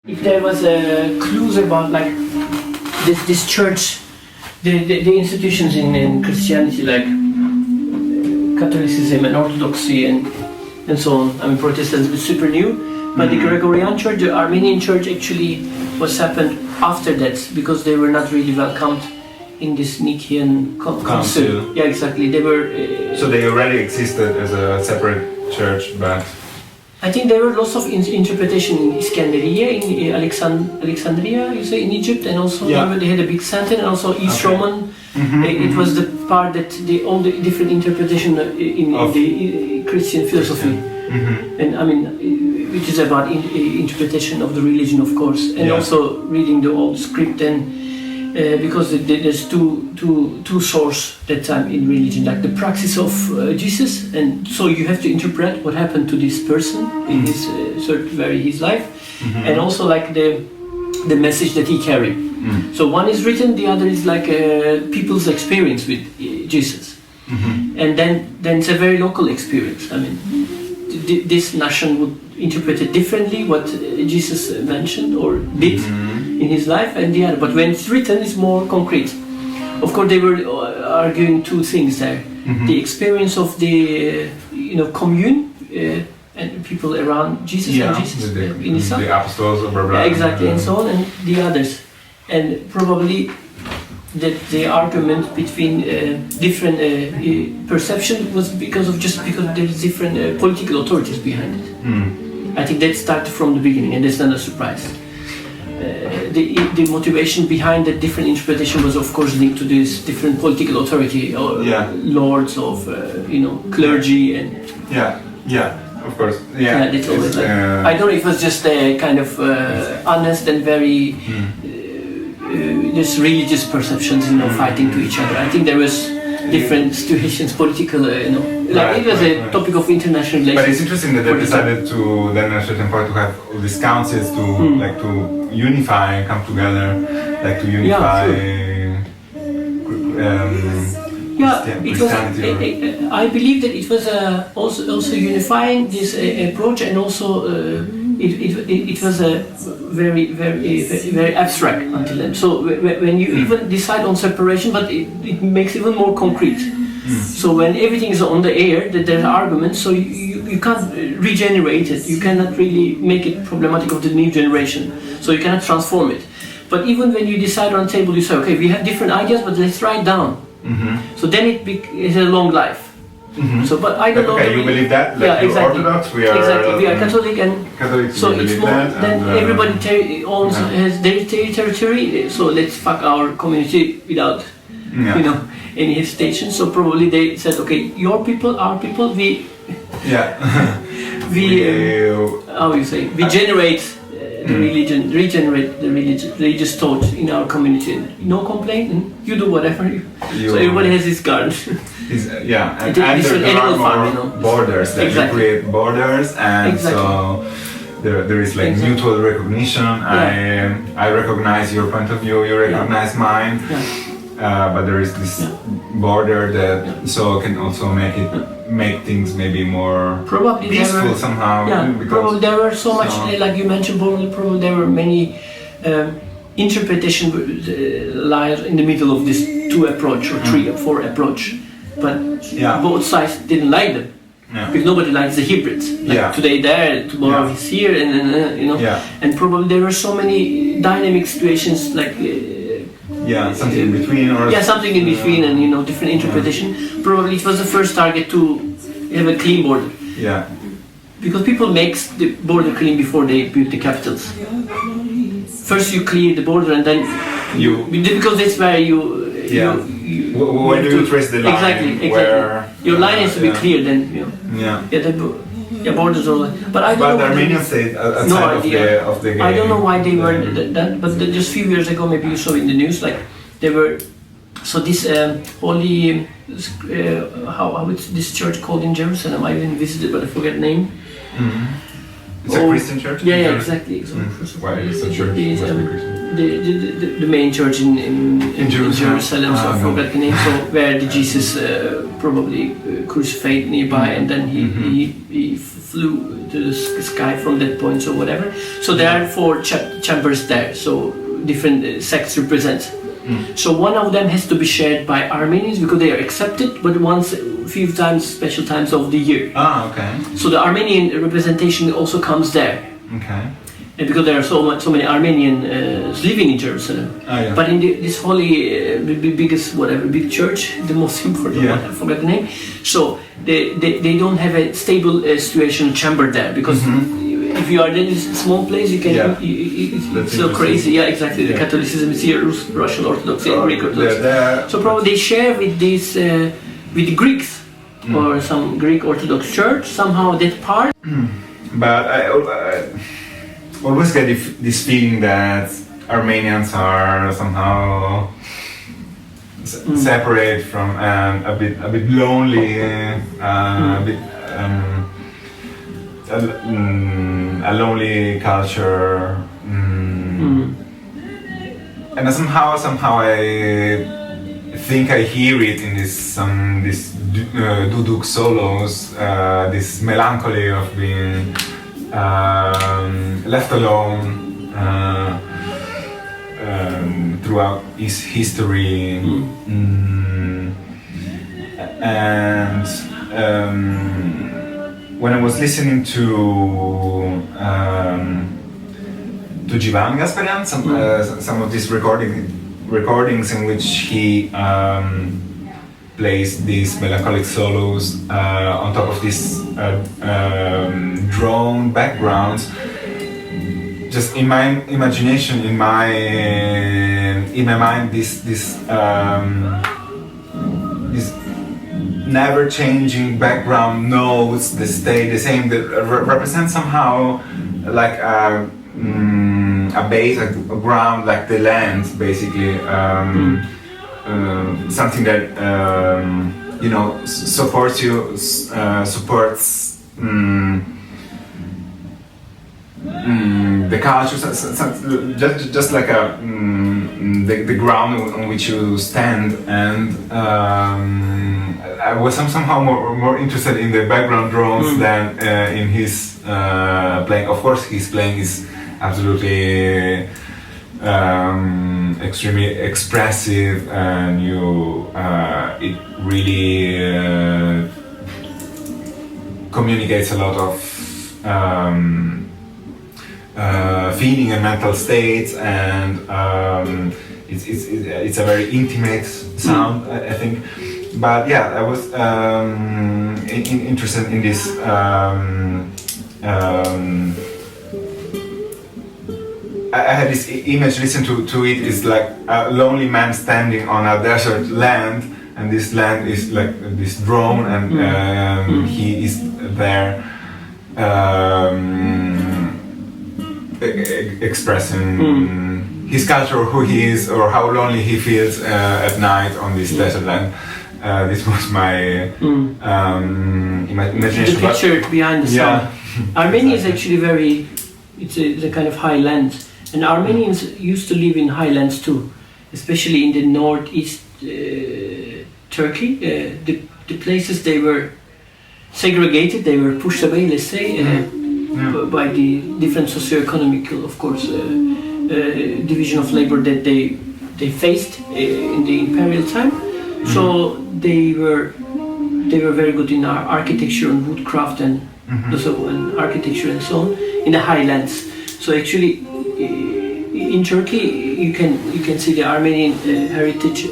If there was clues about like this church, the institutions in Christianity like Catholicism and Orthodoxy and so on. I mean, Protestants were super new, but the Gregorian Church, the Armenian Church, actually was happened after that because they were not really welcomed in this Nicaean Council. Yeah, exactly. They were. So they already existed as a separate church, but. I think there were lots of interpretation in Iskandariya, in Alexandria, you say, in Egypt, and also they had a big center, and also East Roman. It was the part that all the different interpretation in the Christian philosophy, and I mean, which is about interpretation of the religion, of course, and also reading the old script and. Because there's two sources that time in religion, like the praxis of Jesus, and so you have to interpret what happened to this person in his his life, and also like the message that he carried. So one is written, the other is like people's experience with Jesus, and then it's a very local experience. I mean, this nation would interpret it differently what Jesus mentioned or did in his life, and the other. But when it's written, it's more concrete. Of course, they were arguing two things there: the experience of the commune and people around Jesus and Jesus in his the apostles, blah, blah, blah. Exactly, and so on, and the others, and probably that the argument between different perception was because there's different political authorities behind it. I think that started from the beginning, and that's not a surprise. The motivation behind that different interpretation was, of course, linked to this different political authority or lords of clergy and of course that's always like, I don't know if it was just a kind of honest and very just religious perceptions fighting to each other. I think there was different situations, political, it was a topic of international relations. But it's interesting that they decided to then at a certain point to have all these councils to unify, come together, like to unify. Christianity. I believe that it was also unifying this approach, and also it was a very abstract until then. So when you even decide on separation, but it makes even more concrete. So when everything is on the air, that there's arguments, so you can't regenerate it. You cannot really make it problematic of the new generation. So you cannot transform it. But even when you decide on table, you say, okay, we have different ideas, but let's write down. So then it has a long life. So, but I don't know. Okay, you believe that? Like you're Orthodox, we are Catholic, and Catholics, so it's more. Then everybody has their territory. So let's fuck our community without, any hesitation. So probably they said, okay, your people, our people, we how you say, we generate the religion, regenerate the religious thought in our community. No complaint, and you do whatever so everybody has his garden. And there are more borders, that you create borders, and so there is like mutual recognition. I recognize your point of view, you recognize mine, but there is this border that so can also make things maybe more peaceful somehow. Because probably there were so much, like you mentioned, probably there were many interpretation lies in the middle of this two approach or three or four approach. But both sides didn't like them because nobody likes the hybrids. Like today there, tomorrow he's here, and and probably there were so many dynamic situations like something in between, or something in between, and different interpretation. Probably it was the first target to have a clean border. Because people make the border clean before they build the capitals. First you clear the border, and then because that's where you when do you trace the line? Exactly. Where your line has to be clear. Then the borders all. But I don't know. But the Armenians say outside of the game. I don't know why they were that. But just a few years ago, maybe you saw in the news, like they were. So this holy, how it's this church called in Jerusalem? I didn't visit it, but I forget the name. It's a Christian church. Yeah, exactly. Why is the church? The main church in Jerusalem, so I forgot the name. So where the Jesus probably crucified nearby, and then he flew the sky from that point or whatever. So there are 4 chambers there, so different sects represent. So one of them has to be shared by Armenians because they are accepted, but once few times, special times of the year. Okay. So the Armenian representation also comes there. Okay. And because there are so many Armenians living in Jerusalem. Yeah. But in this holy, biggest big church, the most important one, I forgot the name. So they don't have a stable situation chamber there because if you are in a small place, you can. It's so crazy. Yeah, exactly. The Catholicism is here, Russian Orthodox, and Greek Orthodox. So probably they share with these with the Greeks or some Greek Orthodox church somehow that part. But I always get this feeling that Armenians are somehow separate from a bit lonely, a bit a lonely culture, and somehow I think I hear it in this duduk solos, this melancholy of being left alone throughout his history, and when I was listening to Jivan Gasparian, some of these recordings in which he plays these melancholic solos on top of these drone backgrounds. Just in my imagination, in my mind, this never-changing background notes that stay the same, that represent somehow like a base, a ground, like the land, basically. Something that supports you, supports the culture, just like the ground on which you stand. And I was somehow more interested in the background drones than in his playing. Of course, his playing is absolutely extremely expressive, and it really communicates a lot of feeling and mental states, and it's a very intimate sound, I think. But yeah, I was interested in this. I had this image, listen to it, is like a lonely man standing on a desert land, and this land is like this drone, and he is there expressing his culture, who he is, or how lonely he feels at night on this desert land. This was my imagination. The picture behind the song. Armenia is actually it's a kind of highlands. And Armenians used to live in highlands too, especially in the northeast Turkey. The places they were segregated, they were pushed away, let's say, by the different socio-economic, of course, division of labor that they faced in the imperial time. So they were very good in architecture and woodcraft and architecture and so on in the highlands. So actually, in Turkey, you can see the Armenian heritage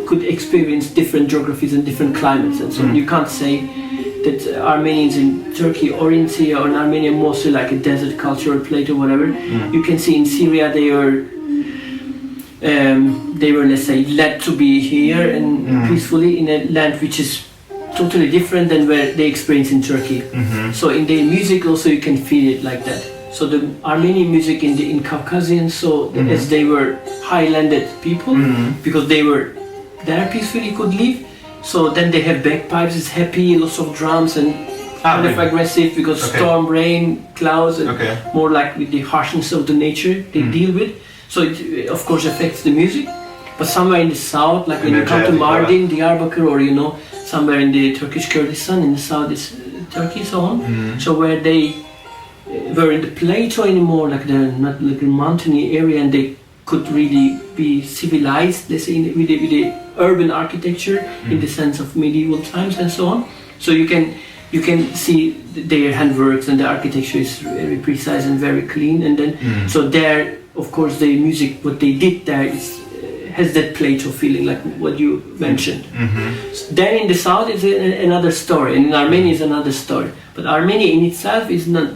could experience different geographies and different climates, and so you can't say that Armenians in Turkey or in Syria or in Armenia mostly like a desert culture or plate or whatever. You can see in Syria they were let's say led to be here and peacefully in a land which is totally different than where they experience in Turkey. So in the music also you can feel it like that. So the Armenian music in Caucasian, so as they were highlanded people, because they were there peacefully could live. So then they have bagpipes, it's happy, lots of drums and kind of aggressive because storm, rain, clouds, and more like with the harshness of the nature they deal with. So it of course affects the music. But somewhere in the south, like when you come to Mardin, Diyarbakir, or somewhere in the Turkish Kurdistan in the south, Turkey, so on. So where they were in the plateau anymore, like they're not like a mountainy area, and they could really be civilized, let's say, with the urban architecture in the sense of medieval times and so on. So you can see their handworks, and the architecture is very precise and very clean. And then so there, of course, the music, what they did there is has that plateau feeling, like what you mentioned. So then in the south is another story, and in Armenia is another story. But Armenia in itself is not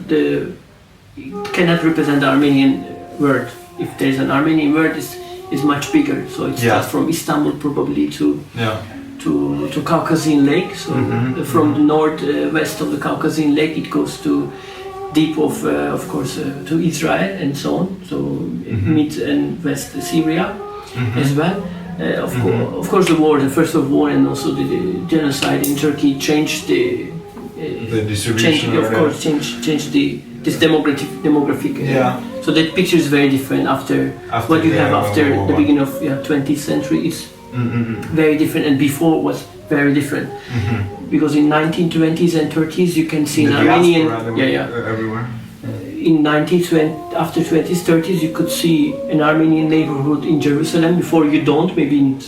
cannot represent the Armenian word. If there's an Armenian word, is much bigger. So it starts from Istanbul probably to Caucasian Lake. So from the northwest of the Caucasian Lake, it goes to deep of course to Israel and so on. So mid and west Syria as well. Of course, the First World War, and also the genocide in Turkey changed the distribution. Changed this demographic. So that picture is very different after what you have after the beginning of 20th century. It's very different, and before was very different. Because in 1920s and 30s you can see an Armenian everywhere. In 1920, after 20s, 30s, you could see an Armenian neighborhood in Jerusalem. Before you don't, maybe in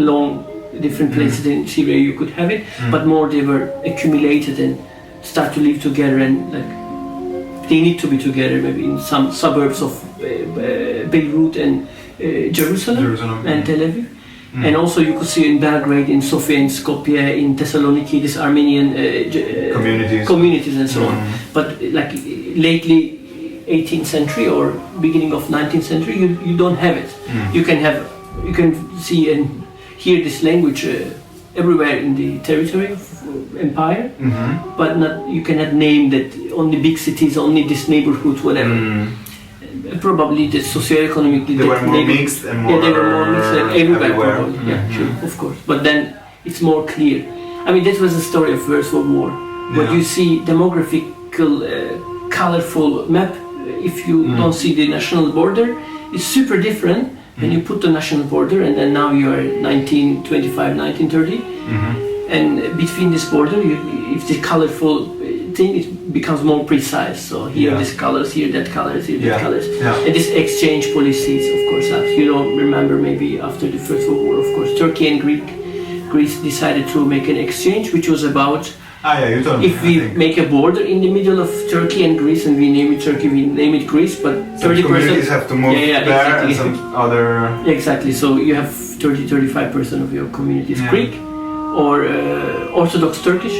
long different places in Syria you could have it, but more they were accumulated and start to live together, and like they need to be together. Maybe in some suburbs of Beirut and Jerusalem and Tel Aviv. And also you could see in Belgrade, in Sofia, in Skopje, in Thessaloniki, this Armenian communities and so on. But like lately 18th century or beginning of 19th century, you don't have it. You can see and hear this language everywhere in the territory of empire, but you cannot name that only big cities, only this neighborhood, whatever. Probably the socioeconomically they were more mixed and more they were more mixed everywhere. Probably. Sure, of course. But then it's more clear. I mean, that was the story of First World War. But you see demographical, colorful map. If you don't see the national border, it's super different. When you put the national border, and then now you are 1925, 1930, and between this border, if the colorful thing, it becomes more precise. So here this colors, here that colors, here that colors. And this exchange policies, of course, remember maybe after the First World War, of course, Turkey and Greece decided to make an exchange, which was about you told me, if we make a border in the middle of Turkey and Greece, and we name it Turkey, we name it Greece, but 30% communities have to move there, exactly. And some other... Exactly, so you have 30-35% of your community is Greek or Orthodox Turkish,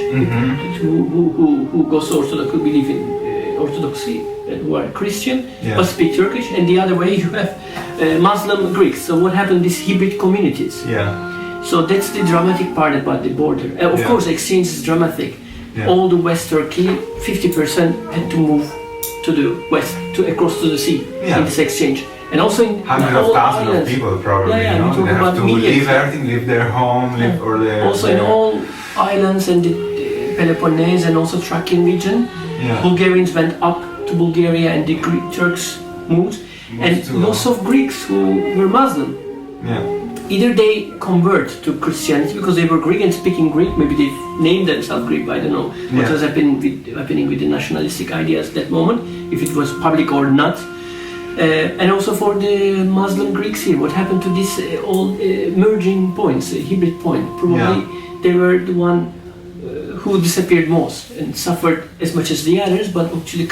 who goes Orthodox, who believe in Orthodoxy, who are Christian, but speak Turkish, and the other way you have Muslim Greeks. So what happened, these hybrid communities. So that's the dramatic part about the border. Of course, exchange is dramatic. All the West Turkey, 50% had to move to the west, across to the sea in this exchange. And also in hundreds of thousands of people probably. They have to leave everything, leave their home, also in all islands and the Peloponnese and also Thracian region, Bulgarians went up to Bulgaria, and the Greek Turks moved, and lots of Greeks who were Muslim. Either they convert to Christianity because they were Greek and speaking Greek, maybe they named themselves Greek, I don't know what was happening with the nationalistic ideas at that moment, if it was public or not. And also for the Muslim Greeks here, what happened to these old merging points, hybrid point? Probably they were the one who disappeared most and suffered as much as the others, but actually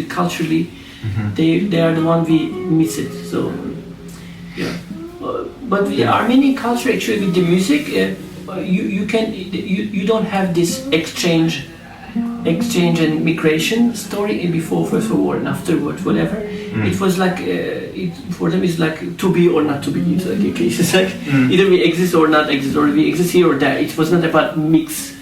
culturally they are the one we miss it. So but the Armenian culture, actually, with the music, you don't have this exchange and migration story before First World War and afterwards, whatever. It was like for them it's like to be or not to be. It's like a case. It's like either we exist or not exist, or we exist here or there. It was not about mix,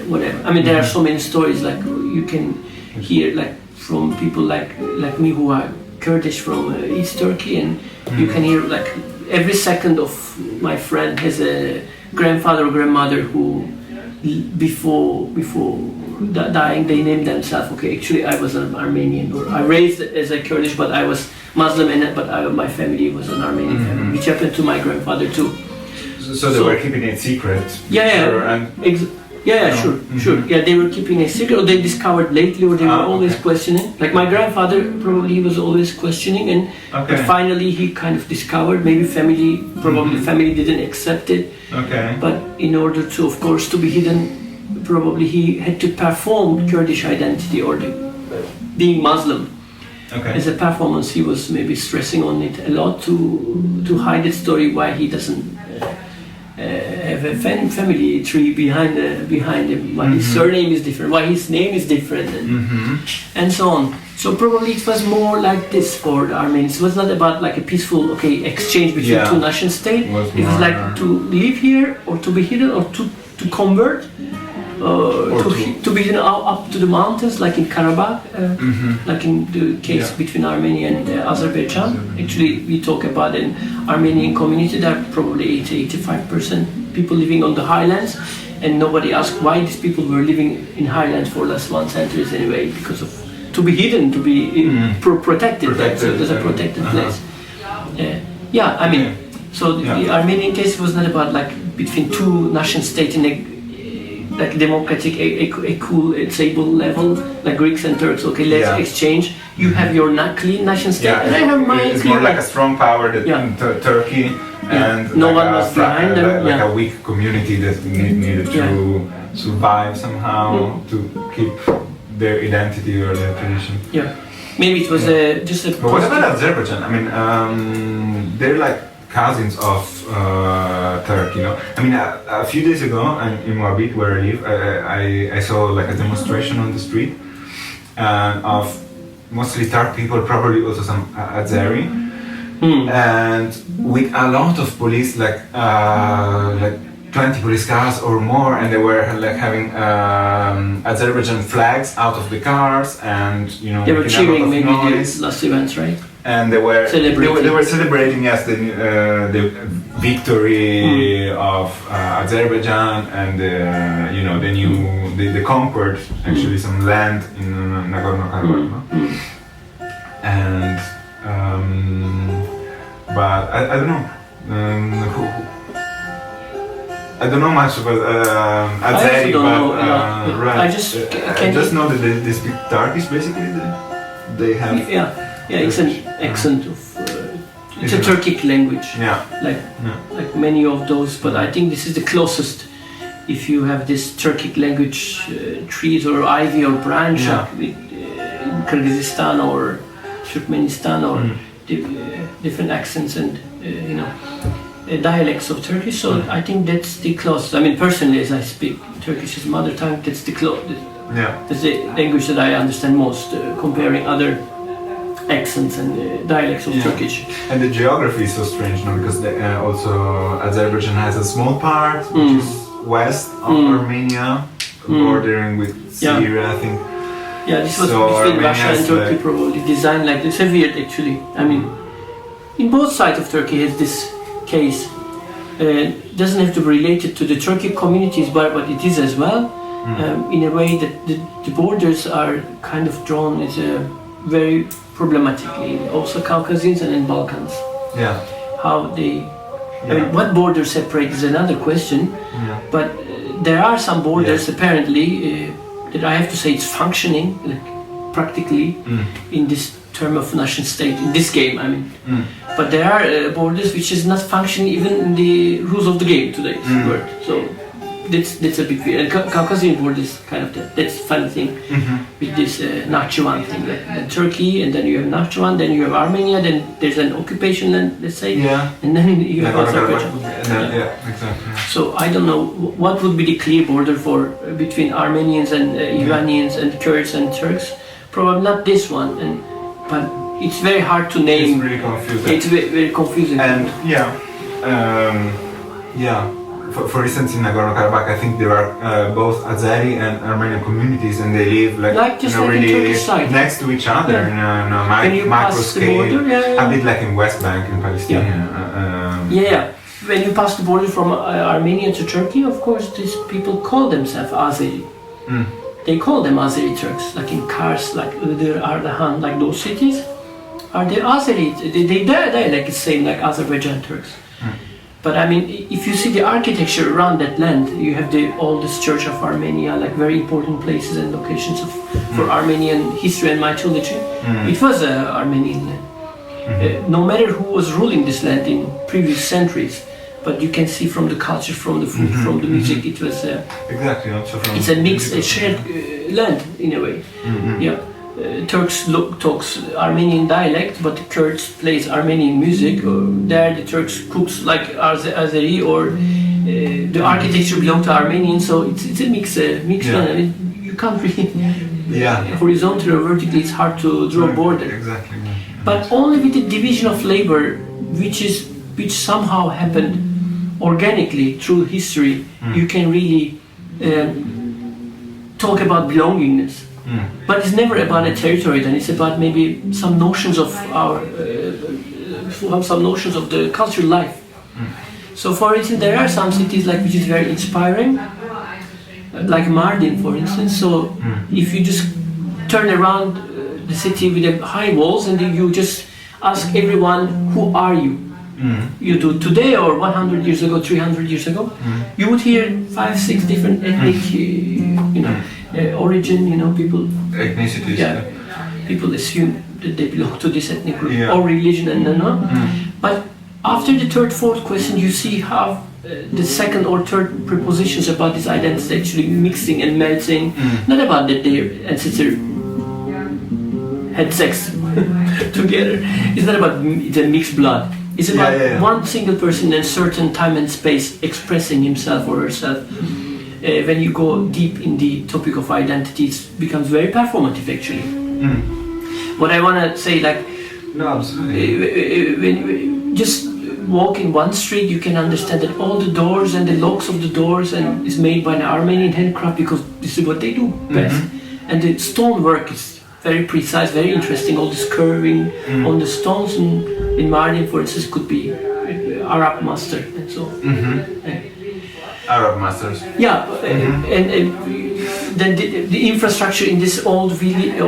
whatever. I mean, there are so many stories like you can hear like from people like me who are Kurdish from East Turkey, and you can hear like every second of my friend has a grandfather or grandmother who before dying they named themselves, okay, actually I was an Armenian, or I raised as a Kurdish but I was Muslim, but my family was an Armenian family, which happened to my grandfather too. So they were keeping it secret. Yeah, sure, sure. Yeah, they were keeping a secret, or they discovered lately, or they were always questioning. Like my grandfather, probably he was always questioning, and but finally he kind of discovered. Maybe family, family didn't accept it. Okay. But in order to, of course, to be hidden, probably he had to perform Kurdish identity or being Muslim. Okay. As a performance, he was maybe stressing on it a lot to hide the story why he doesn't. Have a family tree behind him, why his surname is different, why his name is different, and so on. So probably it was more like this for the Armenians. It was not about like a peaceful exchange between two nation states. It was like to live here, or to be hidden, or to convert, to be hidden up to the mountains, like in Karabakh, like in the case between Armenia and Azerbaijan. Actually, we talk about an Armenian community. There are probably 80-85% people living on the highlands, and nobody asked why these people were living in highlands for last 1 century anyway, because of to be hidden, to be protected. So there's a protected place. I mean, so the Armenian case was not about like between two nation states in a like democratic, a cool, stable level, like Greeks and Turks. Okay, let's exchange. You have your clean nation state, and I have my. It's more like a strong power that Turkey. And no like one was behind them. Like a weak community that needed to survive somehow, to keep their identity or their tradition. Yeah, maybe it was just a. But what about Azerbaijan? I mean, they're like cousins of Turkey, you know. I mean, a few days ago in Moabit, where I live, I saw like a demonstration on the street of mostly Turk people, probably also some Azeri. And with a lot of police, like 20 police cars or more, and they were like having Azerbaijan flags out of the cars, and you know they were cheering maybe noise. the last events, right? And they were celebrating the victory of Azerbaijan, and they conquered actually some land in Nagorno-Karabakh, and. But I don't know. I don't know much about Azeri, right. I just know that they speak Turkish. Basically, they have. It's an accent of. It's a Turkic language. Like many of those, but I think this is the closest. If you have this Turkic language trees or ivy or branch, like in Kyrgyzstan or Turkmenistan or. Different accents and dialects of Turkish, so I think that's the closest. I mean, personally, as I speak Turkish as mother tongue, that's the closest. That's the language that I understand most, comparing other accents and dialects of Turkish. And the geography is so strange now, because also Azerbaijan has a small part which is west of Armenia, bordering with Syria, I think. Yeah, this was between Russia and Turkey, probably designed like this. It's weird, actually. I mean, in both sides of Turkey has this case. It doesn't have to be related to the Turkic communities, but it is as well. In a way that the borders are kind of drawn as very problematically, also Caucasians and in Balkans. How they. I mean, what borders separate is another question. But there are some borders apparently. That I have to say it's functioning like, practically in this term of nation state, in this game, I mean. But there are borders which is not functioning even in the rules of the game today's world. So that's a bit weird. And Caucasian borders kind of that's funny thing with this Nakhchivan thing. Like Turkey, and then you have Nakhchivan, then you have Armenia, then there's an occupation land, let's say, and then you have Azerbaijan. Exactly. So I don't know what would be the clear border for between Armenians and Iranians and Kurds and Turks. Probably not this one, but it's very hard to name. It's really confusing. It's very confusing. And for instance, in Nagorno-Karabakh, I think there are both Azeri and Armenian communities, and they live really next to each other in a micro scale, a bit like in West Bank in Palestine. When you pass the border from Armenia to Turkey, of course, these people call themselves Azeri. They call them Azeri Turks, like in Kars, like Iğdır, Ardahan, like those cities are the Azeri. They dialect is same like Azerbaijan Turks. But I mean, if you see the architecture around that land, you have the oldest church of Armenia, like very important places and locations for Armenian history and mythology. It was an Armenian land. No matter who was ruling this land in previous centuries, but you can see from the culture, from the food, from the music, it was exactly. Also from it's a mixed, a shared land in a way. Yeah. Turks talks Armenian dialect, but the Kurds plays Armenian music. There the Turks cooks like Azeri, or the architecture belongs to Armenian. So it's a mixed land. I mean, you can't really horizontally or vertically. It's hard to draw a border. Exactly. But only with the division of labor, which somehow happened organically through history, you can really talk about belongingness. But it's never about a territory. Then it's about maybe some notions of some notions of the cultural life. So, for instance, there are some cities like which is very inspiring, like Mardin, for instance. So, if you just turn around the city with the high walls and you just ask everyone, "Who are you?" You do today or 100 years ago, 300 years ago, you would hear 5-6 different ethnic, origin, people. Ethnicities. Yeah. People assume that they belong to this ethnic group or religion and But after the third, fourth question, you see how the second or third prepositions about this identity actually mixing and melting. Not about that their ancestor had sex together. It's not about the mixed blood. It's about one single person in a certain time and space expressing himself or herself. When you go deep in the topic of identity, it becomes very performative actually. What I want to say, like, when just walking one street, you can understand that all the doors and the locks of the doors is made by an Armenian handcraft, because this is what they do best. And the stonework is very precise, very interesting. All this curving on the stones in Mardin, for instance, could be Arab master and so. Arab masters. Yeah, and then the infrastructure in this old village,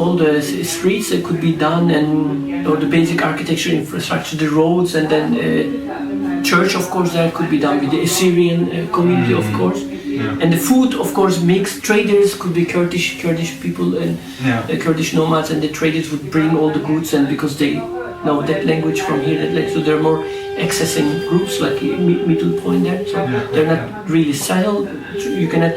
all the streets that could be done, or the basic architecture infrastructure, the roads, and then church, of course, that could be done with the Assyrian community, of course. And the food, of course, mixed. Traders could be Kurdish people and Kurdish nomads, and the traders would bring all the goods, and because they know that language from here, so there are more accessing groups like Middle Point there. So they're not really settled. You cannot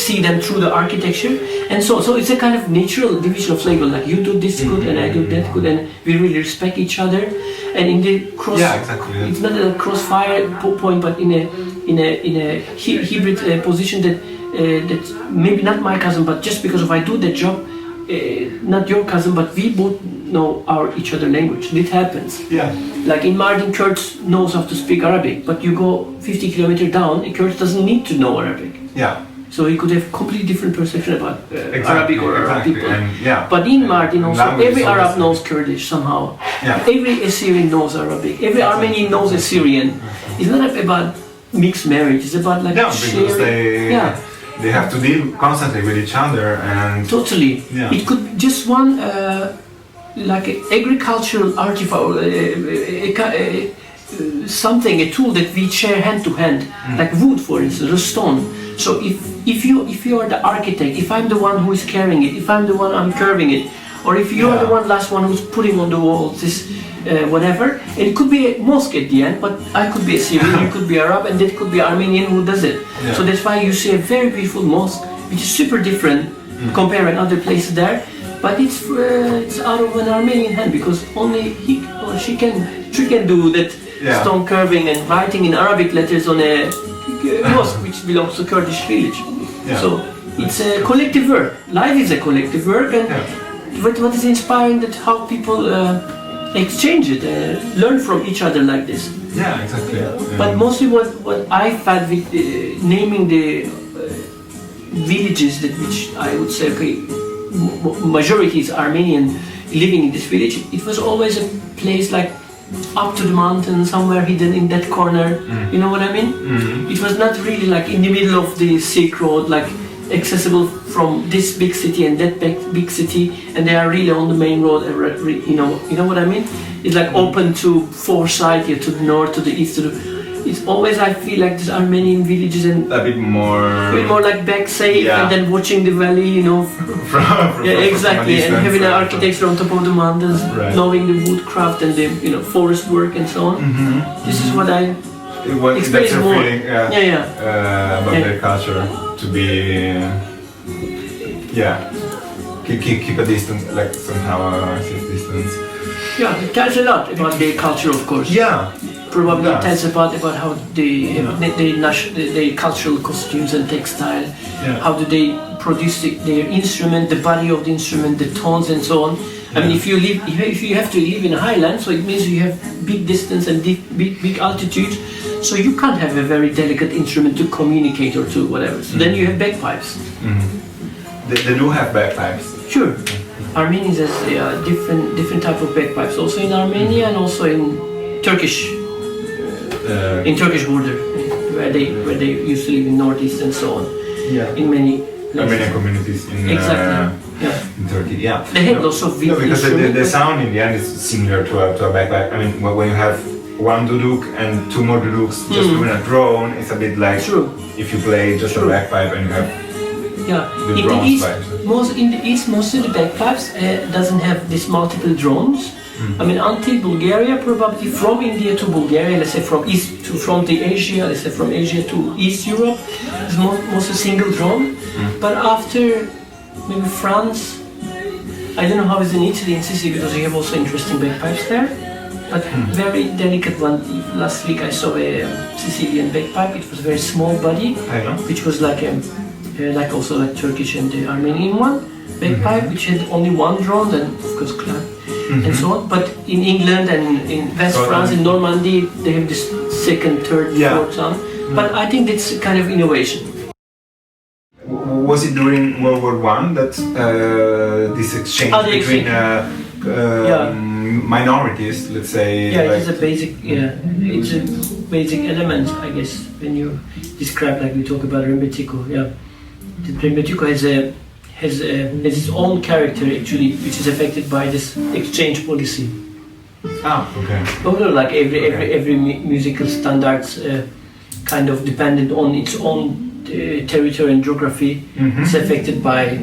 see them through the architecture, and so it's a kind of natural division of labor. Like you do this good and I do that good, and we really respect each other. And in the cross, it's not a crossfire point, but in a hybrid position that maybe not my cousin, but just because if I do that job, not your cousin, but we both know each other language. It happens. Yeah. Like in Mardin, Kurds knows how to speak Arabic, but you go 50 kilometers down, a Kurd doesn't need to know Arabic. Yeah. So he could have completely different perception about Arabic or Arab people. And, but in Mardin also, every Arab knows Kurdish somehow. Yeah. Every Assyrian knows Arabic. Every Armenian knows Assyrian. It's not about mixed marriage. It's about like because they have to deal constantly with each other and totally. Yeah. It could just one like an agricultural artifact, something, a tool that we share hand to hand, like wood, for instance, a stone. So if you are the architect, if I'm the one who is carrying it, if I'm the one I'm curving it, or if you are the last one who's putting on the walls this whatever, and it could be a mosque at the end, but I could be Assyrian, you could be Arab, and that could be Armenian who does it. Yeah. So that's why you see a very beautiful mosque, which is super different comparing other places there, but it's out of an Armenian hand, because only he or she can do that stone curving and writing in Arabic letters on a mosque which belongs to Kurdish village. Yeah. So it's a collective work. Life is a collective work, and what is inspiring that how people exchange it, learn from each other like this. Yeah, exactly. But mostly what I found with naming the villages, that which I would say, majority is Armenian living in this village, it was always a place like up to the mountain, somewhere hidden in that corner. You know what I mean? It was not really like in the middle of the Silk Road, like accessible from this big city and that big city, and they are really on the main road. You know what I mean? It's like open to four sides, to the north, to the east, it's always, I feel like these Armenian villages and a bit more like back safe, Yeah. and then watching the valley, you know. from Yeah, exactly, and distance, having an right. architecture on top of the mountains, Right. knowing the woodcraft and the forest work and so on. This is what I That's experience your more. feeling, Yeah. about Yeah. their culture, to be, keep a distance, like somehow a safe distance. Yeah, it tells a lot about their culture, of course. Yeah. Probably Yes. it tells about how the cultural costumes and textile. Yeah. How do they produce their instrument, the body of the instrument, the tones and so on. I mean, if you have to live in a highland, so it means you have big distance and big altitude, so you can't have a very delicate instrument to communicate or to whatever. So then you have bagpipes. They do have bagpipes. Sure. Armenians has different type of bagpipes, also in Armenia and also in Turkish border, where they used to live in northeast and so on. Yeah. In many places. Armenian communities in in Turkey. Yeah. They had lots of No, because instruments. the sound in the end is similar to a bagpipe. I mean, when you have one duduk and two more duduks just doing a drone, it's a bit like True. if you play just a bagpipe and you have Yeah, the drone pipes. in the east, most of the bagpipes doesn't have these multiple drones. I mean, until Bulgaria, probably from India to Bulgaria, let's say from Asia to East Europe, it's mostly single drone. But after maybe France, I don't know how it's in Italy and Sicily, because you have also interesting bagpipes there. But very delicate one. Last week I saw a Sicilian bagpipe. It was a very small body, which was like also like Turkish and the Armenian one bagpipe, which had only one drone, then of course clap and so on. But in England and in West France, in Normandy, they have this second, third, fourth sound. But I think that's a kind of innovation. Was it during World War I that this exchange between minorities, let's say? Yeah, it's a basic element, I guess, when you describe, like we talk about Rembetiko. Yeah, the Rembetiko has its own character actually, which is affected by this exchange policy. Okay. Although, like every musical standards kind of dependent on its own territory and geography, it's affected by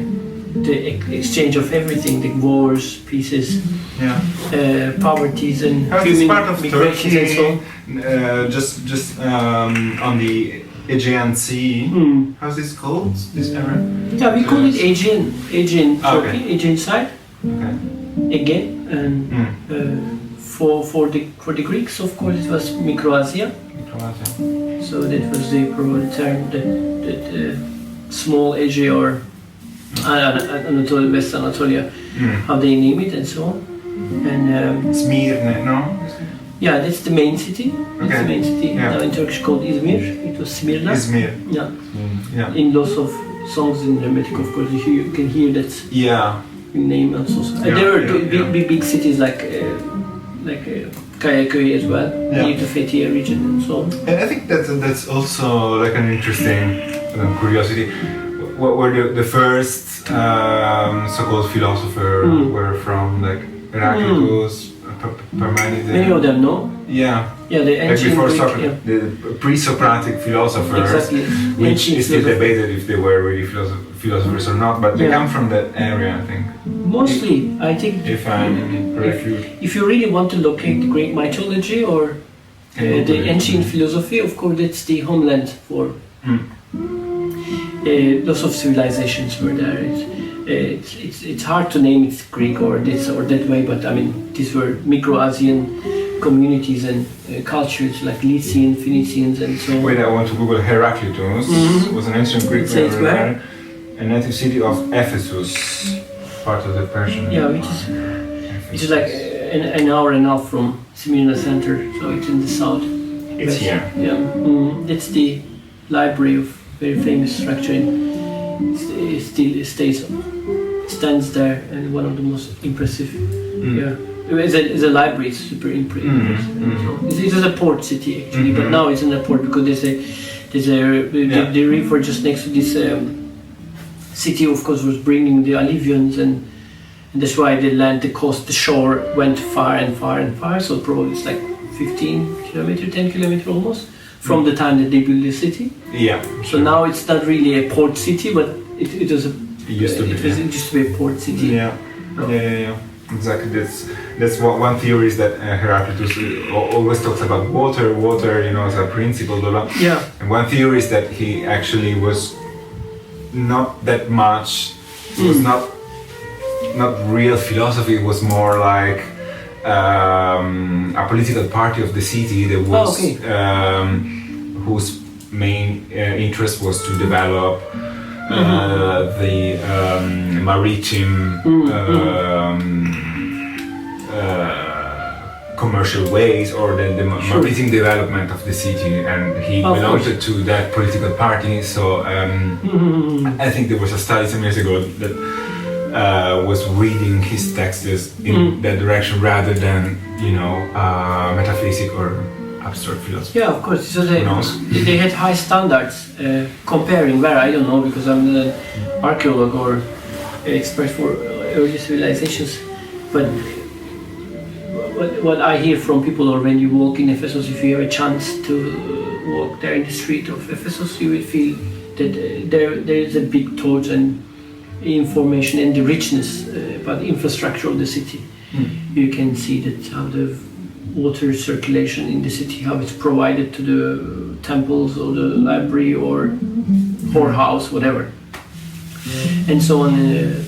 the exchange of everything, the wars, pieces, poverties, and human part of migrations Turkey, and so on. Just on the Aegean Sea. How's this called? This area? Yeah, we call it Aegean Turkey, Okay. Aegean side. Okay. Again, and for the Greeks, of course, it was Microasia. So that was the term that small Asia or Anatolia, West Anatolia, how they name it and so on. And Smyrna, no? yeah, that's the main city. It's the main city. Yeah. Now in Turkish called Izmir. It was Smyrna. Izmir. Yeah. Yeah. In lots of songs in Hermetic, of course, you can hear that name also. There were big cities like Kayaköy as well, near the Fethiye region and so on. And I think that's also like an interesting curiosity. What were the first so-called philosophers were from, like Heraclitus, Parmenides? Many of them, no? Yeah. Yeah, the ancient like before Greek, Socrates, the pre-Socratic philosophers, Exactly. which Ancient is still philosophers. debated if they were really philosophers or not, but they come from that area, I think. Mostly, I think. If I'm correct. If you really want to locate the Greek mythology or the ancient philosophy, of course, that's the homeland for lots of civilizations were there. It's hard to name it Greek or this or that way, but I mean, these were Micro-Asian communities and cultures like Lycian, Phoenicians, and so on. Wait, I want to Google Heraclitus. Was an ancient Greek where? a native city of Ephesus, part of the Persian. Yeah, which is like an hour and a half from Smyrna center, so it's in the south. It's here. Yeah, that's the library of very famous structure. It still stands there, and one of the most impressive. Yeah, it's a library. It's super impressive. It is a port city actually, but now it's in a port because the river just next to this city, of course, was bringing the alluvions, and that's why the coast, the shore went far and far and far. So probably it's like 15 kilometers, 10 kilometers almost from the time that they built the city. Yeah. So now it's not really a port city, but it was a. It used to be. It used to be a port city. Yeah. Yeah. Exactly. That's one theory is that Heraclitus always talks about water, as a principle. Blah, blah. Yeah. And one theory is that he actually was not that much. It was not real philosophy. It was more like a political party of the city that was whose main interest was to develop the maritime commercial ways or the maritime development of the city, and he belonged to that political party. So I think there was a study some years ago that was reading his texts in that direction rather than metaphysics or abstract philosophy. Yeah, of course. So they had high standards comparing where, I don't know, because I'm an archaeologist or expert for early civilizations, but what I hear from people, or when you walk in Ephesus, if you have a chance to walk there in the street of Ephesus, you will feel that there is a big thought and information and the richness about the infrastructure of the city. You can see that how the water circulation in the city, how it's provided to the temples or the library or whorehouse, whatever, and so on.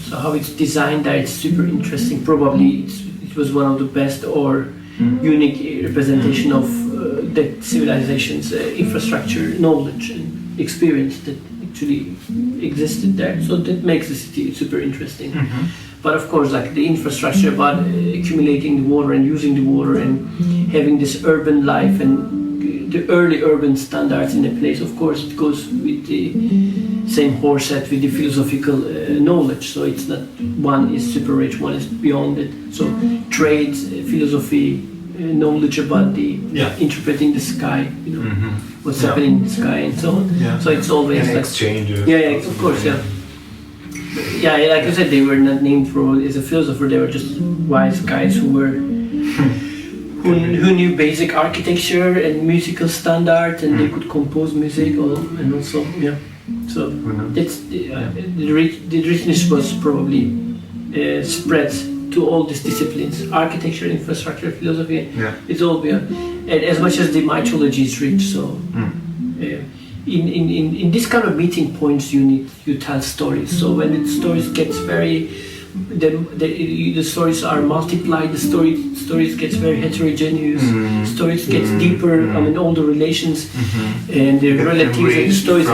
So how it's designed there, it's super interesting. Probably it was one of the best or unique representation of that civilization's infrastructure, knowledge and experience that actually existed there. So that makes the city super interesting. But of course, like the infrastructure about accumulating the water and using the water and having this urban life and the early urban standards in a place, of course, it goes with the same horse head with the philosophical knowledge. So it's not one is super rich, one is beyond it. So trade, philosophy, knowledge about the interpreting the sky, what's happening in the sky and so on. So it's always and like exchanges. Yeah, of course, Yeah, like you said, they were not named probably as a philosopher. They were just wise guys who knew basic architecture and musical standard, and they could compose music. And also, So that's the richness was probably spread to all these disciplines: architecture, infrastructure, philosophy. It's all and as much as the mythology is rich. So. In this kind of meeting points, you tell stories. So when the stories gets the stories are multiplied. The stories gets very heterogeneous. Stories gets deeper. I mean, all the relations and the relatives and the stories.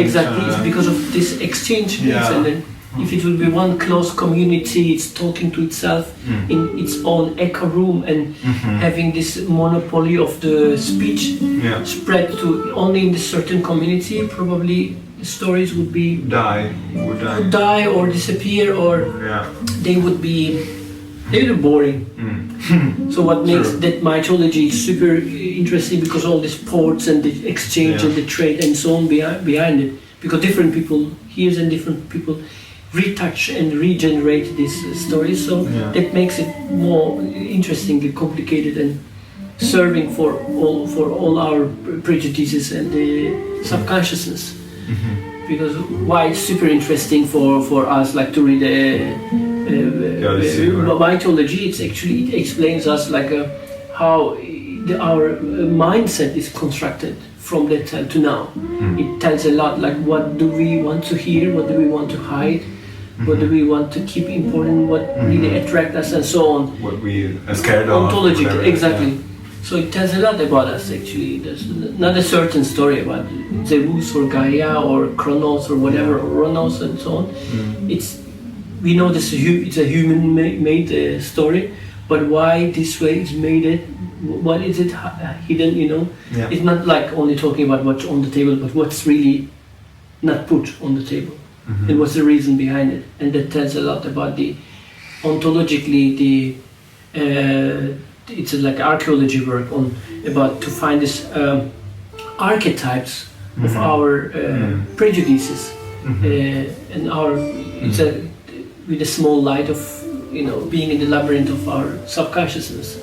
Exactly. It's because of this exchange. And then if it will be one close community, it's talking to itself in its own echo room and having this monopoly of the speech spread to only in this certain community, probably the stories would die or disappear, or they would be boring. So what makes that mythology super interesting, because all these ports and the exchange and the trade and so on behind it, because different people hears and different people retouch and regenerate these stories, so that makes it more interestingly complicated and serving for all our prejudices and the subconsciousness. Because why it's super interesting for us, like to read mythology, it explains us like how our mindset is constructed from that time to now. It tells a lot, like what do we want to hear, what do we want to hide, what do we want to keep important, what really attracts us, and so on. What we are scared of. Ontological, exactly. So it tells a lot about us actually. There's not a certain story about Zeus or Gaia or Kronos or whatever, or Ronos and so on. We know it's a human-made story, but why this way is made what is it hidden, It's not like only talking about what's on the table, but what's really not put on the table. And what's the reason behind it. And that tells a lot about the ontologically, it's like archaeology work about to find these archetypes of our prejudices and with a small light of being in the labyrinth of our subconsciousness.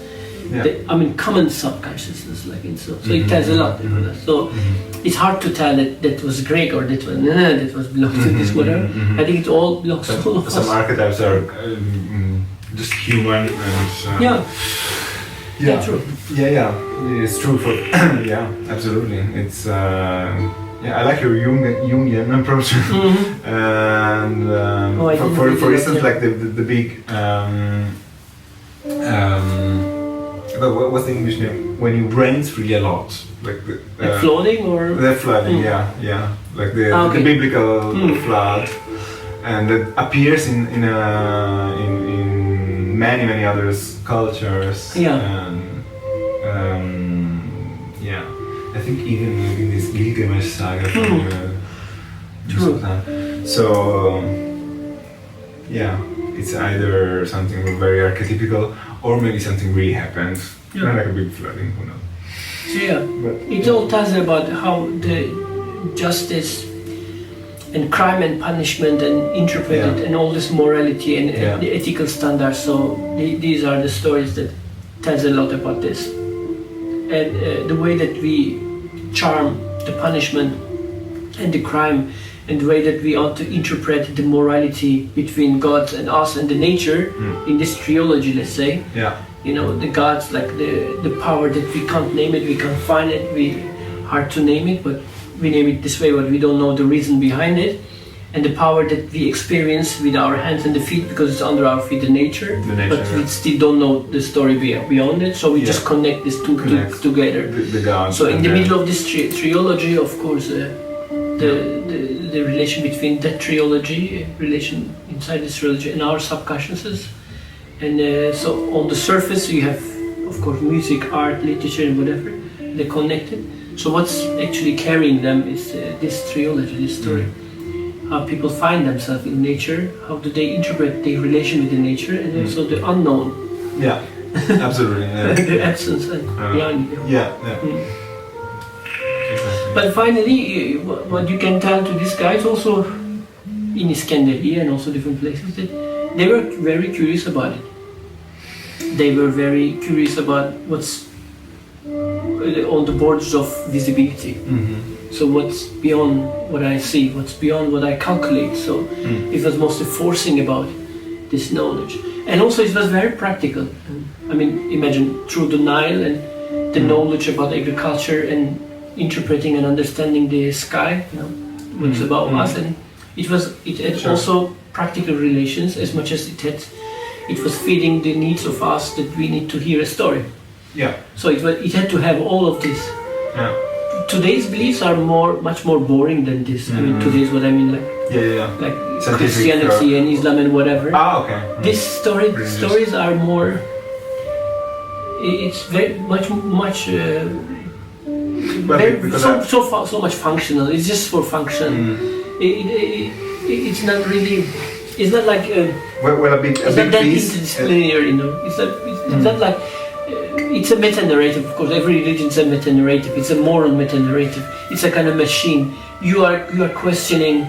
common subconsciousness, like in so it tells a lot. So it's hard to tell that was Greek or that was belongs to this whatever. I think it all belongs to all of us. Some archetypes are just human and true. Yeah, it's true for absolutely. It's I like your Jungian approach, and for instance, like the big what's the English name when it rains really a lot, like the flooding or the flooding, like the biblical flood, and it appears in many other cultures. I think even in this Gilgamesh saga from so it's either something very archetypical or maybe something really happened, like a big flooding, who knows. So it all tells about how the justice and crime and punishment and interpreted and all this morality and the ethical standards. So these are the stories that tells a lot about this. And the way that we charm the punishment and the crime, and the way that we ought to interpret the morality between God and us and the nature in this trilogy, let's say. The gods, like the power that we can't name it, we can't find it, hard to name it, but we name it this way, but we don't know the reason behind it. And the power that we experience with our hands and the feet, because it's under our feet, the nature, but we still don't know the story beyond it, so we just connect these two together. The gods. So in the middle of this trilogy, of course, the relation between that trilogy, relation inside this trilogy, and our subconsciousness. And so on the surface you have, of course, music, art, literature, and whatever, they're connected. So what's actually carrying them is this trilogy, this story. How people find themselves in nature, how do they interpret their relation with the nature, and also the unknown. Yeah, absolutely. The absence and beyond. Exactly. But finally, what you can tell to these guys also in Iskandariya and also different places, that they were very curious about it. They were very curious about what's on the borders of visibility. So what's beyond what I see, what's beyond what I calculate. So it was mostly forcing about this knowledge. And also it was very practical. I mean, imagine through the Nile and the knowledge about agriculture and interpreting and understanding the sky, what's above us. And it had also practical relations as much as it was feeding the needs of us that we need to hear a story. So it had to have all of this. Today's beliefs are much more boring than this. I mean, today's what I mean, like Christianity and Islam and whatever. These stories are more. It's very much so much functional. It's just for function. It's not really. It's not like. It's not that interdisciplinary, It's not like. It's a meta-narrative, of course. Every religion is a meta-narrative. It's a moral meta-narrative. It's a kind of machine. You are questioning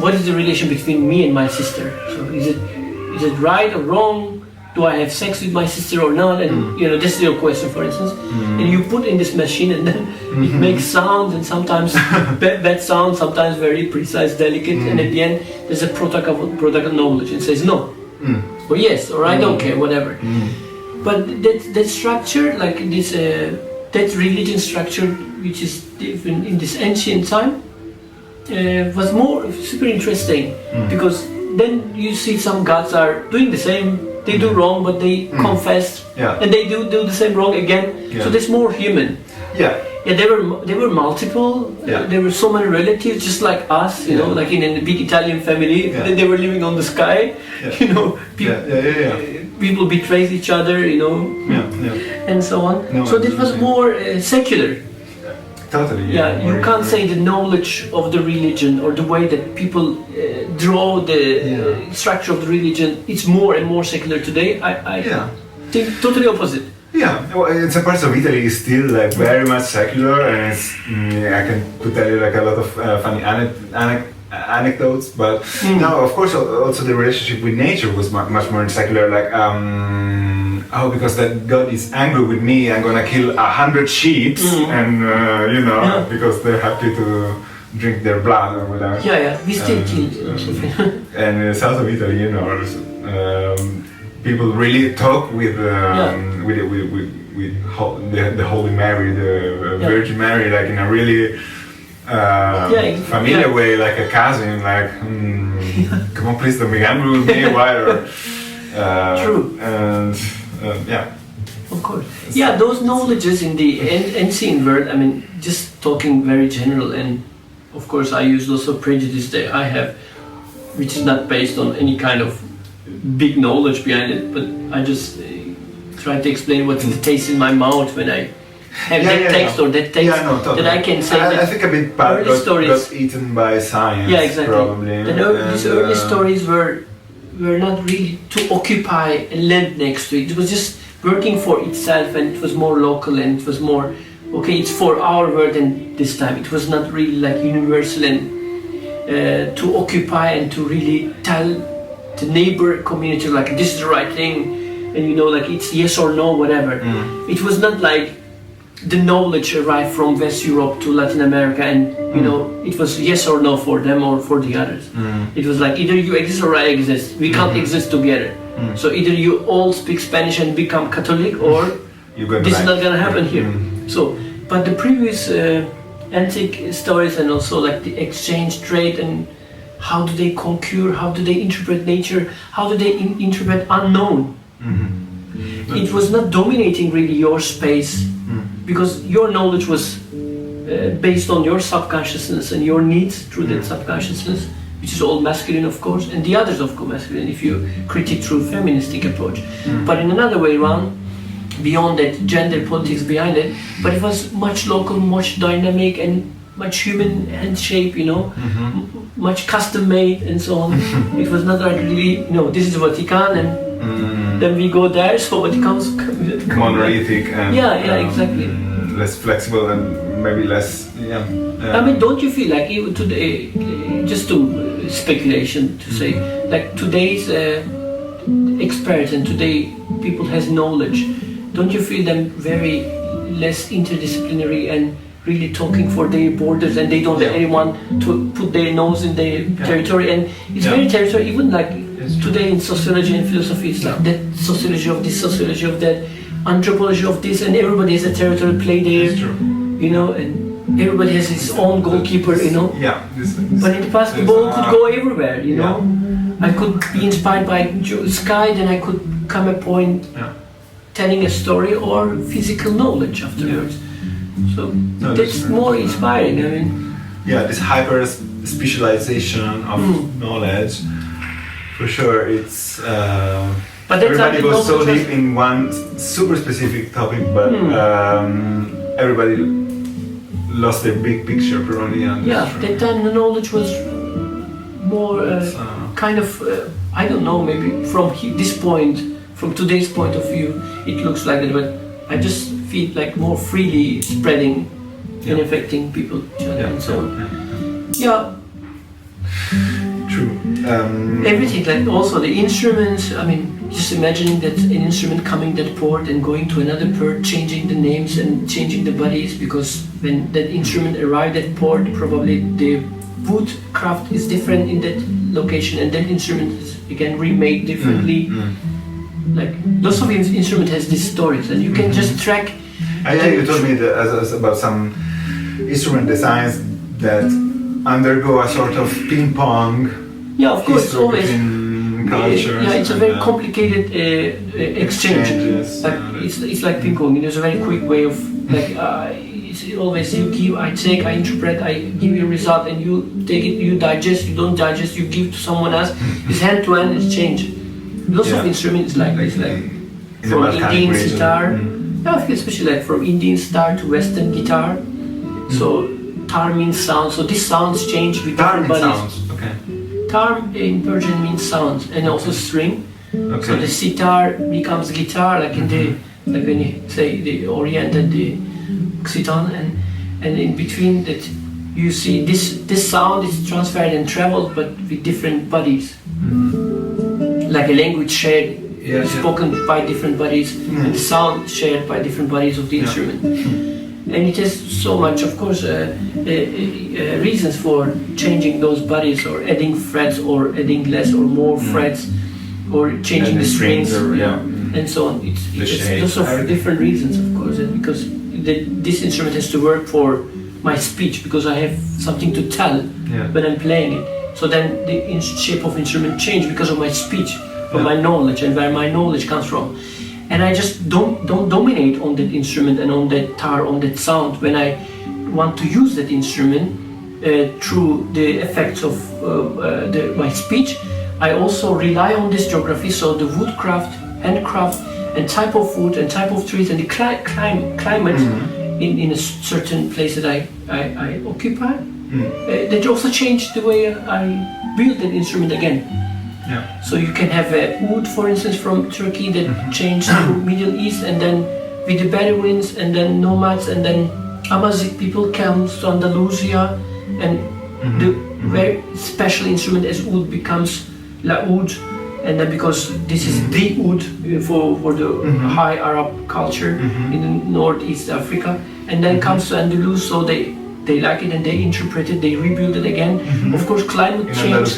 what is the relation between me and my sister. So is it right or wrong? Do I have sex with my sister or not? And this is your question, for instance. And you put in this machine, and then it makes sounds, and sometimes bad sounds, sometimes very precise, delicate. And at the end, there's a product of knowledge. It says no, or yes, or I don't care, whatever. But that structure, like this, that religion structure, which is different in this ancient time, was more super interesting, because then you see some gods are doing the same. They do wrong, but they confess, and they do the same wrong again. So there's more human. They were multiple. There were so many relatives, just like us. Like in a big Italian family, they were living on the sky. People betray each other. And so on. So this was more secular. Totally. You can't say the knowledge of the religion or the way that people draw the structure of the religion. It's more and more secular today. I think totally opposite. It's a part of Italy is still like very much secular, and it's, I could tell you like a lot of funny anecdotes. But now, of course, also the relationship with nature was much more secular. Like oh, because that God is angry with me, I'm gonna kill 100 sheep, and because they're happy to drink their blood or whatever. Yeah, we still kill. And in south of Italy, people really talk with the Holy Mary, the Virgin Mary, like in a really familiar way, like a cousin, like, come on, please don't be angry with me, why? True. And of course. Yeah, those knowledges in the ancient world, I mean, just talking very general, and of course I use lots of prejudice that I have, which is not based on any kind of big knowledge behind it, but I just try to explain what it tastes in my mouth when I have that text or that text totally. that I can say. I think a bit part got eaten by science. Yeah, exactly. Probably. These early stories were not really to occupy a land next to it. It was just working for itself, and it was more local, and it was more, okay, it's for our world, and this time it was not really like universal and to occupy and to really tell the neighbor community like this is the right thing, and like it's yes or no, whatever. It was not like the knowledge arrived from West Europe to Latin America, and it was yes or no for them or for the others. It was like either you exist or I exist. We can't exist together. So either you all speak Spanish and become Catholic, or this is not gonna happen here. So, but the previous antique stories, and also like the exchange trade, and how do they conquer, how do they interpret nature, how do they interpret unknown. It was not dominating really your space, because your knowledge was based on your subconsciousness and your needs through that subconsciousness, which is all masculine, of course, and the others, of course, masculine if you critique through feministic approach. But in another way around, beyond that gender politics behind it, but it was much local, much dynamic, and much human hand shape, much custom made and so on. It was not like really, this is Vatican, and then we go there, so Vatican's monolithic and exactly. Less flexible and maybe less. I mean, don't you feel like even today, just to speculation to say, like today's experts and today people has knowledge, don't you feel them very less interdisciplinary and really talking for their borders, and they don't let anyone to put their nose in their territory, and it's very territory, even like today in sociology and philosophy, it's like that sociology of this, sociology of that, anthropology of this, and everybody has a territory play there, and everybody has his own goalkeeper, But in the past, the ball could go everywhere, I could be inspired by sky, then I could come a point telling a story or physical knowledge afterwards. So that's more inspiring. I mean, this hyper specialization of knowledge, for sure. It's but everybody goes so deep in one super specific topic, but everybody lost their big picture probably. That time the knowledge was more kind of I don't know, maybe from this point, from today's point of view, it looks like that, but I just feel like more freely spreading and affecting people, and so on. True. Everything, like also the instruments. I mean, just imagining that an instrument coming that port and going to another port, changing the names and changing the bodies, because when that instrument arrived at port, probably the wood craft is different in that location, and that instrument is again remade differently. Like lots of instrument has these stories, and you can just track. You told me about some instrument designs that undergo a sort of ping pong. Yeah, of course, always. Cultures. It's a very complicated exchange. Like, it's like ping pong. There's a very quick way of like. It's always you give, I take, I interpret, I give you a result, and you take it, you digest, you don't digest, you give to someone else. It's hand to hand exchange. Lots of instruments like this, like from Indian sitar, especially like from Indian sitar to Western guitar. So tar means sound. So these sounds change with different bodies. Sounds. Okay. Tar in Persian means sounds, and also string. Okay. So the sitar becomes guitar, like in the like when you say the Orient and the Occitan, and in between that you see this sound is transferred and traveled, but with different bodies. Like a language shared spoken by different bodies, and the sound shared by different bodies of the instrument. And it has so much, of course, reasons for changing those bodies, or adding frets, or adding less or more frets, or changing the strings, and so on. It's lots of different reasons, of course, and because this instrument has to work for my speech, because I have something to tell when I'm playing it. So then the shape of instrument change because of my speech, from my knowledge, and where my knowledge comes from. And I just don't dominate on that instrument and on that tar, on that sound when I want to use that instrument through the effects of my speech. I also rely on this geography, so the woodcraft, handcraft, and type of wood and type of trees and the climate in a certain place that I occupy. That also changed the way I build an instrument again. So you can have a oud, for instance, from Turkey that changed to Middle East, and then with the Bedouins, and then nomads, and then Amazigh people come to Andalusia, and the very special instrument as oud becomes laoud, and then because this is the oud for the high Arab culture in Northeast Africa, and then comes to Andalus, so they like it and they interpret it, they rebuild it again. Of course, climate change.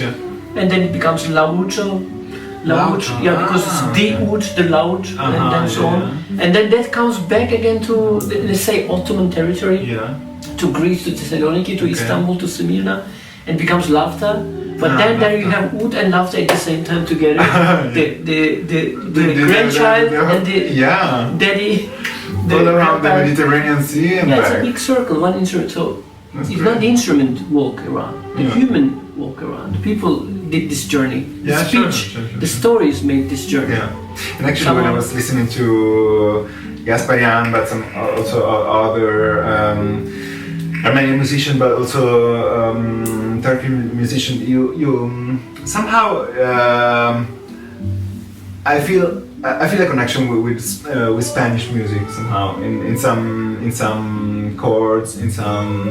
And then it becomes laoud, because it's the oud, the loud, and then so on. And then that comes back again to, let's say, Ottoman territory, to Greece, to Thessaloniki, to Istanbul, to Smyrna, and becomes laughter. But then there you have oud and laughter at the same time together. the grandchild and the daddy. All around the Mediterranean Sea and it's a big circle, one instrument. So it's not the instrument walk around, the human walk around. The people did this journey. The speech, the stories made this journey. And actually, when I was listening to Gasparian, but some also other Armenian musician, but also Turkish musician, you somehow I feel a connection with Spanish music somehow in some chords, in some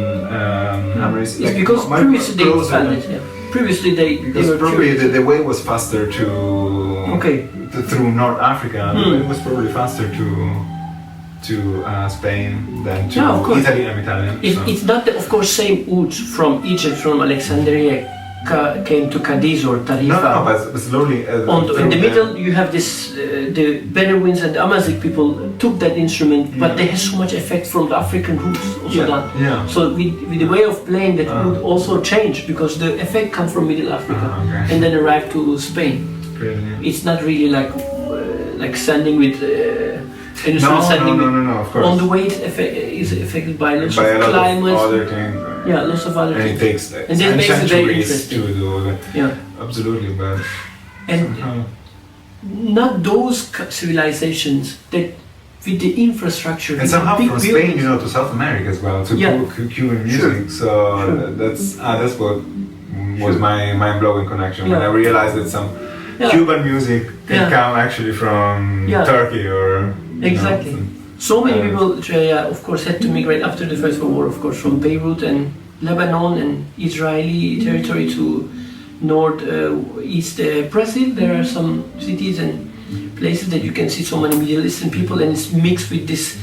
harmonies. It's because previously they expanded. Previously they were probably the way was faster through North Africa. The way was probably faster to Spain than to Italy and Italian. It's not the, of course, same oud from Egypt, from Alexandria came to Cadiz or Tarifa. But slowly. In the middle, you have this. The Bedouins and the Amazigh people took that instrument, but they had so much effect from the African roots also done. So with the way of playing, that would also change because the effect comes from Middle Africa and then arrived to Spain. It's not really like sanding with. No, of course. On the way, it is affected by lots of climates. Other things. Lots of other things. And it takes and this makes it very interesting. To do that. Absolutely, but and not those civilizations that with the infrastructure. And somehow from Spain, to South America as well, to Cuban music. So that's what was my mind-blowing connection when I realized that some Cuban music can come actually from Turkey or. Exactly. So many people, of course, had to migrate after the First World War, of course, from Beirut and Lebanon and Israeli territory to northeast Brazil. There are some cities and places that you can see so many Middle Eastern people, and it's mixed with this.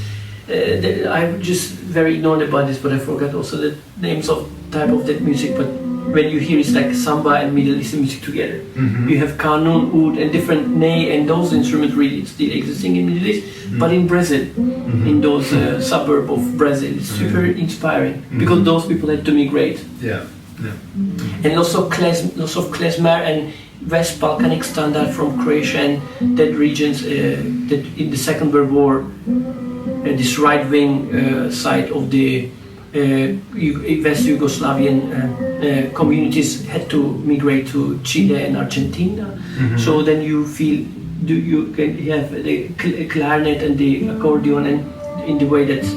I just very ignored about this, but I forgot also the names of type of that music. But when you hear it's like samba and Middle Eastern music together. You have kanun, oud, and different ney, and those instruments really still existing in Middle East, but in Brazil, in those suburb of Brazil, it's super inspiring because those people had to migrate. And lots of klezmer and West Balkanic standard from Croatia and that regions that in the Second World War, this right-wing side of the West Yugoslavian communities had to migrate to Chile and Argentina. So then you can have the clarinet and the accordion, and in the way that's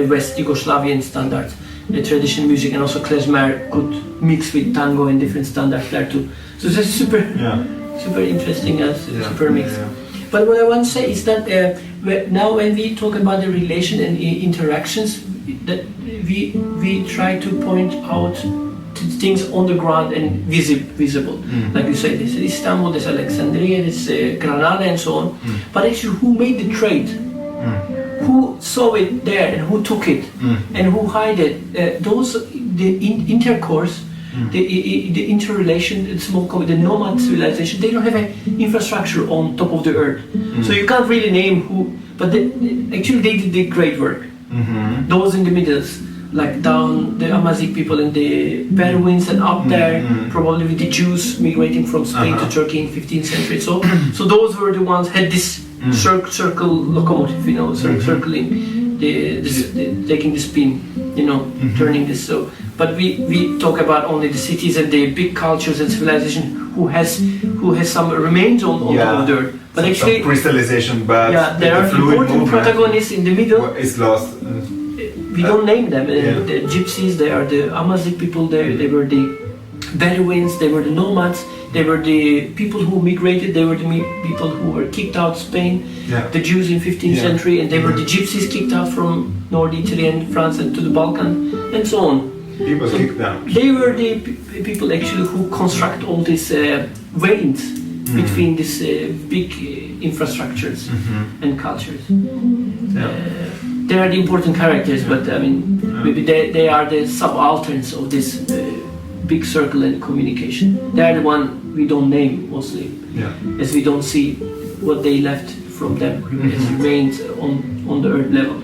West Yugoslavian standards, the traditional music, and also klezmer could mix with tango and different standards there too. So that's super interesting as super mix. But what I want to say is that now when we talk about the relation and interactions, that we try to point out things on the ground and visible. Like you said, there's Istanbul, there's Alexandria, there's Granada, and so on. But actually, who made the trade? Who saw it there and who took it and who hid it? The intercourse, the interrelation, the nomad civilization, they don't have an infrastructure on top of the earth. So you can't really name who, but actually they did the great work. Those in the middles, like down the Amazigh people and the Bedouins, and up there probably with the Jews migrating from Spain to Turkey in 15th century. So those were the ones had this circle locomotive, circling, taking the spin, turning this. So, but we talk about only the cities and the big cultures and civilization who has some remains on the earth. But actually, some crystallization, but there are important protagonists in the middle. It's lost. We don't name them. The Gypsies, they are the Amazigh people. They were the Bedouins. They were the nomads. They were the people who migrated. They were the people who were kicked out of Spain. The Jews in 15th century, and they were the Gypsies kicked out from North Italy and France and to the Balkan, and so on. People kicked out. They were the people actually who construct all these veins between these big infrastructures and cultures. They are the important characters, but I mean, maybe they are the subalterns of this big circle and communication. They are the one we don't name mostly, as we don't see what they left from them as remains on the earth level.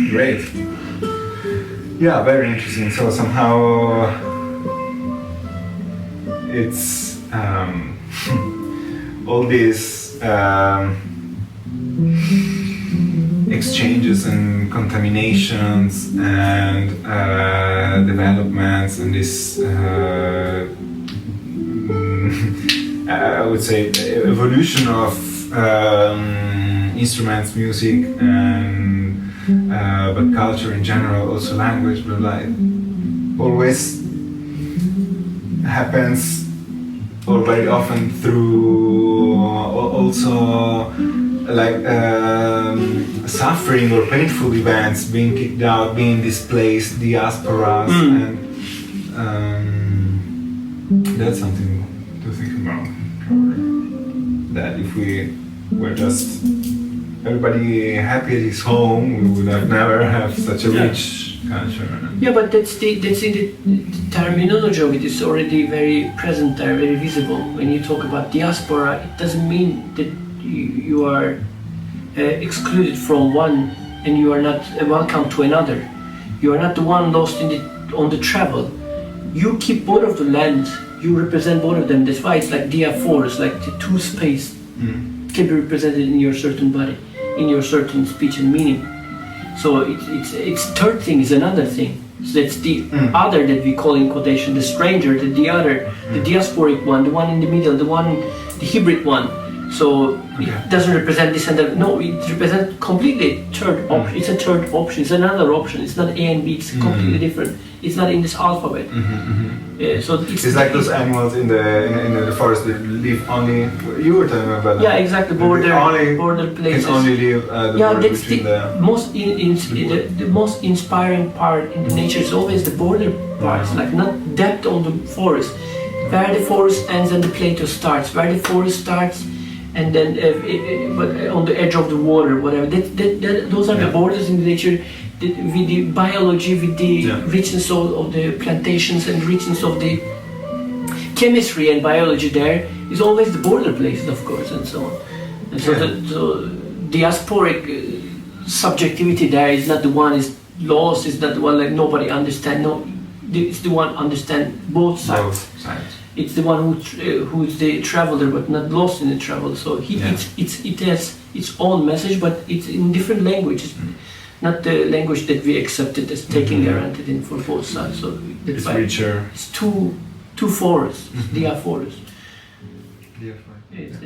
Great. Yeah, very interesting. So somehow it's all these exchanges and contaminations and developments and this I would say evolution of instruments, music, and but culture in general, also language, but like always happens, or very often through also like suffering or painful events, being kicked out, being displaced, diasporas, and that's something to think about. That if we were just everybody happy at his home, we would have never have such a rich culture. Yeah, but that's in the terminology of it. It's already very present there, very visible. When you talk about diaspora, it doesn't mean that you are excluded from one and you are not welcome to another. You are not the one lost on the travel. You keep both of the lands. You represent both of them. That's why it's like diaphors, like the two space can be represented in your certain body, in your certain speech and meaning. So it's third thing is another thing. So that's the other that we call in quotation the stranger, the other, the diasporic one, the one in the middle, the hybrid one. So it doesn't represent this and that. No, it represents completely third option. It's a third option. It's another option. It's not A and B. It's completely different. It's not in this alphabet. So it's like those animals in the forest that live only. You were talking about that. Yeah, exactly. Border places. Can only live the border that's between the most inspiring part in the nature is always the border parts, like not depth on the forest, where the forest ends and the plateau starts, where the forest starts. And then, but on the edge of the water, whatever. Those are the borders in the nature. With the biology, with the richness of the plantations and richness of the chemistry and biology, there is always the border places, of course, and so on. And so the diasporic subjectivity there is not the one is lost. It's not the one like nobody understands. No, it's the one understand both sides. It's the one who is the traveler but not lost in the travel. So it has its own message, but it's in different languages, not the language that we accepted as taking granted in for both sides. So it's richer. It's two forests, diaphorests. Diaphora. It's